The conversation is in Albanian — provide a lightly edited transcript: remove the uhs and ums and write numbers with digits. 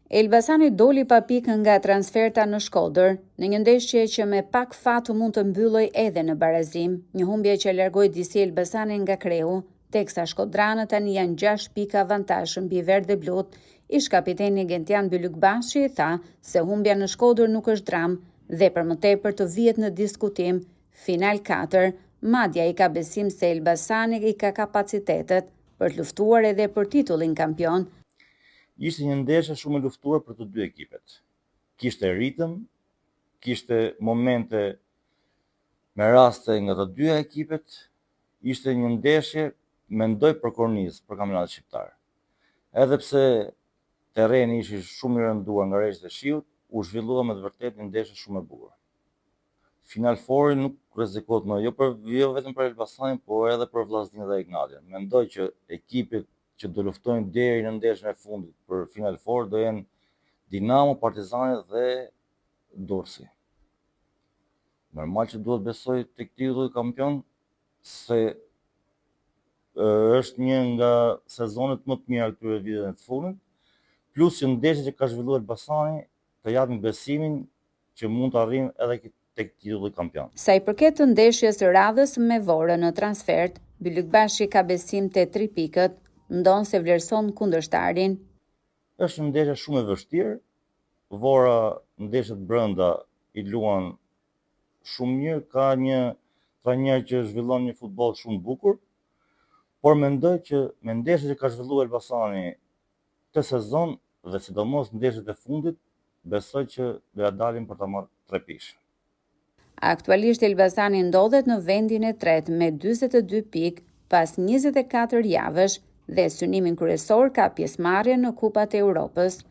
Elbasani doli pa pikë nga transferta në Shkodër, në një ndeshje që me pak fat mund të mbyllej edhe në barazim, një humbje që largoi disi Elbasanin nga kreu, teksa shkodranët tani janë 6 pika avantazh mbi verdë blut. Ish kapiteni Gentian Bylykbashi tha se humbja në Shkodër nuk është dram dhe për më tepër të vihet në diskutim final 4, madje ai ka besim se Elbasani i ka kapacitetet për të luftuar edhe për titullin kampion. Ishte një ndeshje shumë e luftuar për të dy ekipet. Kishte ritëm, kishte momente me raste nga të dyja ekipet, ishte një ndeshje mendoj për kornizë për kampionatin shqiptar. Edhe pse terreni ishte shumë i rënduar nga rreshtet e shiut, u zhvillua me të vërtetë një ndeshje shumë e bukur. Final Four nuk rrezikohet më jo vetëm për Elbasanin, por edhe për Vllaznin dhe Ignatin. Mendoj që ekipet që do luftojnë deri në ndeshjen e fundit për Final Four do jenë Dinamo, Partizani dhe Durrësi. Normal që duhet besoj tek titulli kampion, se është një nga sezonet më të mira këtyre viteve të fundit, plus që ndeshja që ka zhvilluar Elbasani të japin besimin që mund të arrijmë edhe tek titulli kampion. Sa i përket të ndeshjes së radhës me Vorën në transfert, Bylykbashi ka besim te 3 pikët, ndonë se vlerëson kundërshtarin. Është një ndeshje shumë e vështirë. Vora ndeshjet brenda i luan shumë mirë, ka një trajner që zhvillon një futboll shumë bukur, por mendoj që me ndeshjet që ka zhvilluar Elbasani këtë sezon dhe sidomos ndeshjet e fundit, besoj që do ja dalim për ta marrë 3 pikë. Aktualisht Elbasani ndodhet në vendin e tretë me 42 pikë pas 24 javësh dhe synimin kryesor ka pjesëmarrje në Kupat e Europës.